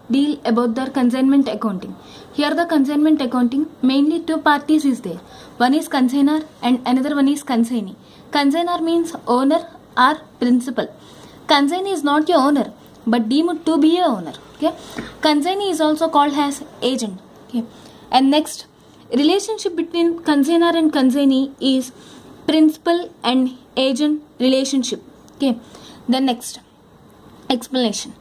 deal about the consignment accounting. Here the consignment accounting, mainly two parties is there. One is consignor and another one is consignee. Consignor means owner or principal. Consignee is not your owner but deemed to be a owner. Okay. Consignee is also called as agent. Okay. And next, relationship between consignor and consignee is principal and agent relationship. Okay. The next explanation.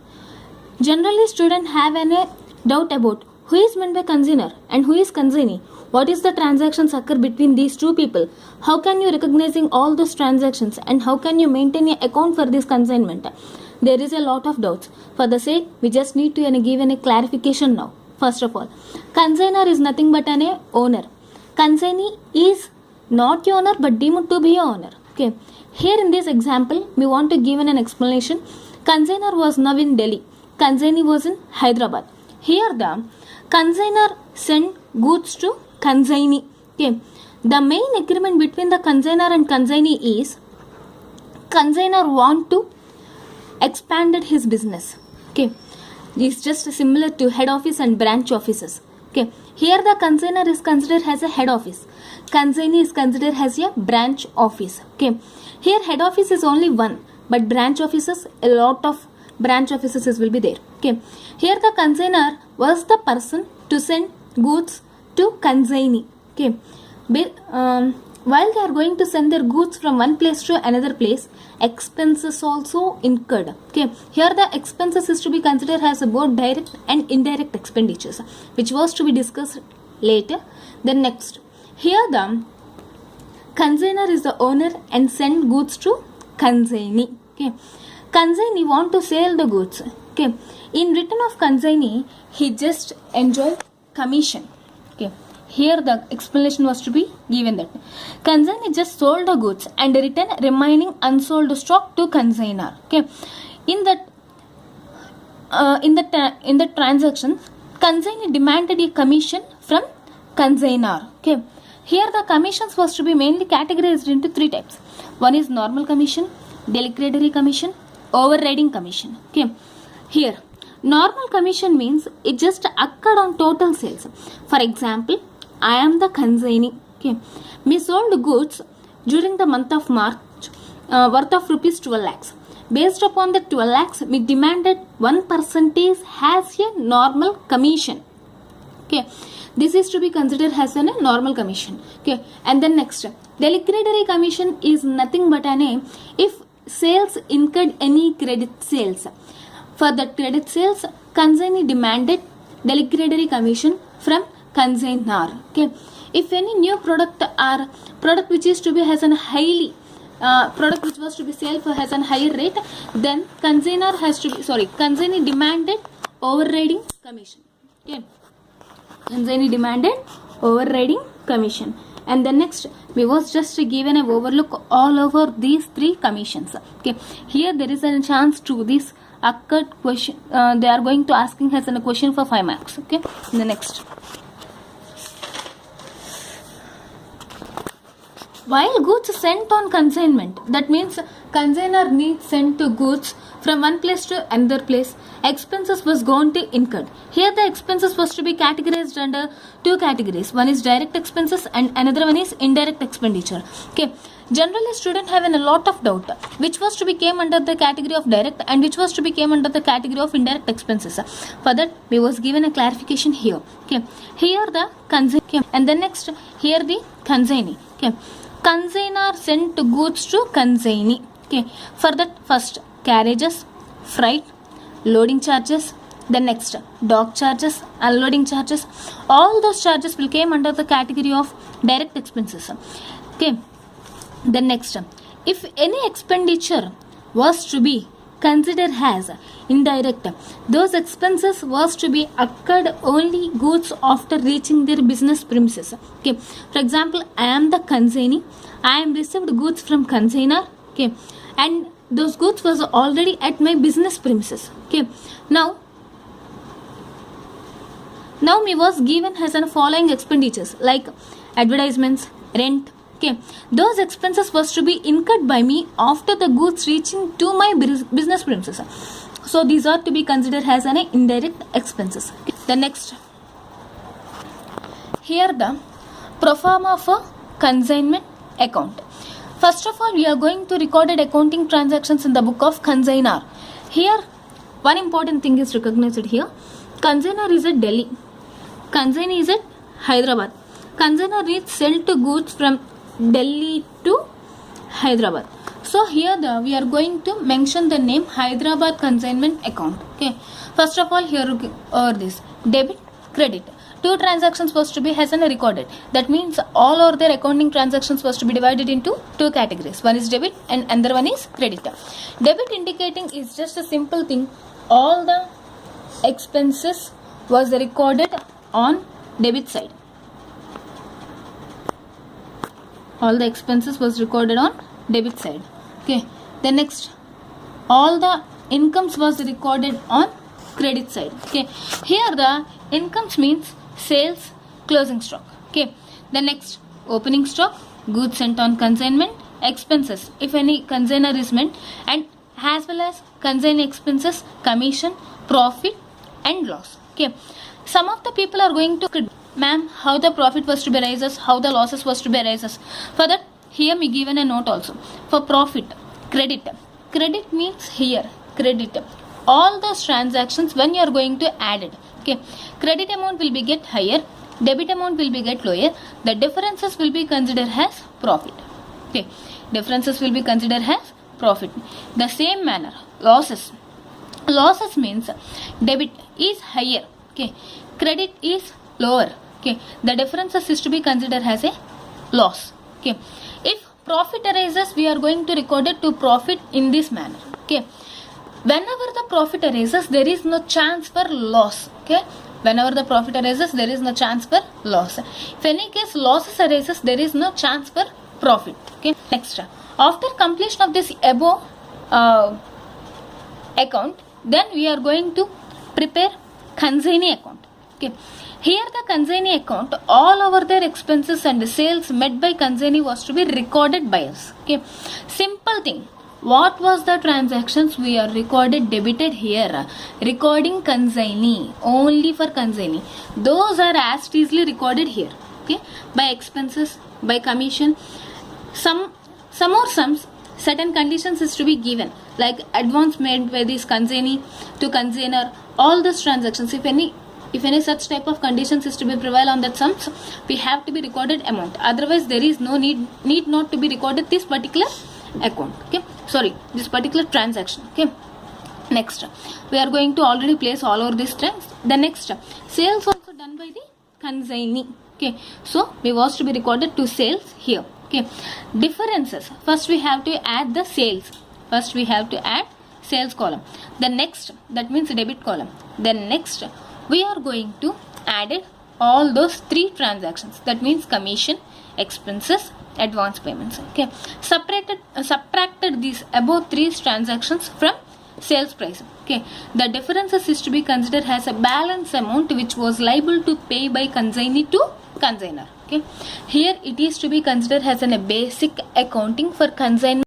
Generally, students have a doubt about who is meant by consignor and who is consignee. What is the transactions occur between these two people? How can you recognizing all those transactions and how can you maintain an account for this consignment? There is a lot of doubts. For the sake, we just need to give a clarification now. First of all, consignor is nothing but an owner. Consignee is not your owner but deemed to be your owner. Okay. Here in this example, we want to give an explanation. Consignor was now in Delhi. Consignee was in Hyderabad. Here the consignor sent goods to consignee. Okay. The main agreement between the consignor and consignee is consignor want to expanded his business. Okay. This is just similar to head office and branch offices. Okay. Here the consignor is considered as a head office. Consignee is considered as a branch office. Okay. Here head office is only one, but branch offices, a lot of branch offices will be there. Okay. Here the consignor was the person to send goods to consignee. Okay. While they are going to send their goods from one place to another place, expenses also incurred. Okay. Here the expenses is to be considered as both direct and indirect expenditures, which was to be discussed later. Then next, here the consignor is the owner and send goods to consignee. Okay. Consignee want to sell the goods. Okay. In return of consignee, he just enjoy commission. Okay. Here the explanation was to be given that consignee just sold the goods and return remaining unsold stock to consignor. Okay. In the transaction, consignee demanded a commission from consignor. Okay. Here the commissions was to be mainly categorized into three types. One is normal commission, declaratory commission, overriding commission. Okay. Here normal commission means it just occurred on total sales. For example, I am the consignee. Okay. Me sold goods during the month of March worth of rupees 12 lakhs. Based upon the 12 lakhs, me demanded 1% as a normal commission. Okay. This is to be considered as a normal commission. Okay. And then next, declaratory commission is nothing but if sales incurred any credit sales. For the credit sales, consignee demanded declaratory commission from consignor. Okay. If any new product or product which is to be has a highly product which was to be sold for has a higher rate, then consignee demanded overriding commission. Okay. Consignee demanded overriding commission. And then next, we was just given an overlook all over these three commissions. Okay. Here there is a chance to this occurred question. They are going to asking as a question for 5 marks. Okay. The next. While goods sent on consignment, that means consignor needs sent to goods from one place to another place, expenses was going to incurred. Here the expenses was to be categorized under two categories. One is direct expenses and another one is indirect expenditure. Okay. Generally, students have a lot of doubt which was to be came under the category of direct and which was to be came under the category of indirect expenses. For that, we was given a clarification here. Okay. Here the consignee. Okay. And then next, here the consignee. Okay. Consignor sent goods to consignee. Okay. For that, first carriages, freight, loading charges. Then next, dock charges, unloading charges. All those charges will came under the category of direct expenses. Okay. Then next, if any expenditure was to be considered as indirect, those expenses was to be occurred only goods after reaching their business premises. Okay. For example, I am the consignee. I am received goods from consignor. Okay. And those goods was already at my business premises. Okay. Now me was given as an following expenditures like advertisements, rent. Okay. Those expenses was to be incurred by me after the goods reaching to my business premises. So these are to be considered as an indirect expenses. The next, here the pro forma for consignment account. First of all, we are going to recorded accounting transactions in the book of consignor. Here one important thing is recognized here. Consignor is at Delhi, consignee is at Hyderabad. Consignor is sell to goods from Delhi to Hyderabad. So here we are going to mention the name Hyderabad consignment account. Okay. First of all, here this debit, credit. Two transactions was to be has an recorded. That means all of their accounting transactions was to be divided into two categories. One is debit and another one is credit. Debit indicating is just a simple thing. All the expenses was recorded on debit side. All the expenses was recorded on debit side. Okay. The next, all the incomes was recorded on credit side. Okay. Here the incomes means sales, closing stock. Okay. The next, opening stock, goods sent on consignment, expenses if any consignor is meant, and as well as consignment expenses, commission, profit and loss. Okay. Some of the people are going to, ma'am, how the profit was to be rises, how the losses was to be rises. For that, here me given a note also. For profit, credit. Credit means here, credit. All those transactions when you are going to add it. Okay. Credit amount will be get higher, debit amount will be get lower. The differences will be considered as profit. Okay. Differences will be considered as profit. The same manner, losses. Losses means debit is higher. Okay. Credit is lower. Okay. The differences is to be considered as a loss. Okay. If profit arises, we are going to record it to profit in this manner. Okay. Whenever the profit arises, there is no chance for loss. Okay. Whenever the profit arises, there is no chance for loss. If any case losses arises, there is no chance for profit. Okay. Next, after completion of this above account, then we are going to prepare consignee account. Okay. Here the consignee account, all over their expenses and sales met by consignee was to be recorded by us. Okay. Simple thing. What was the transactions we are recorded debited here? Recording consignee, only for consignee. Those are as easily recorded here. Okay. By expenses, by commission. Some more sums, certain conditions is to be given, like advance made by this consignee to consignor. All these transactions, if any such type of conditions is to be prevail on that sums, we have to be recorded amount. Otherwise, there is no need not to be recorded this particular account. Okay. Sorry, this particular transaction. Okay. Next, we are going to already place all over these trends. The next, sales also done by the consignee. Okay. So we was to be recorded to sales here. Okay. Differences. First we have to add the sales. First we have to add sales column. The next, that means debit column. Then next, we are going to add it all those three transactions. That means commission, expenses, advance payments. Okay. Subtracted these above three transactions from sales price. Okay. The differences is to be considered as a balance amount which was liable to pay by consignee to consignor. Okay. Here it is to be considered as a basic accounting for consignment.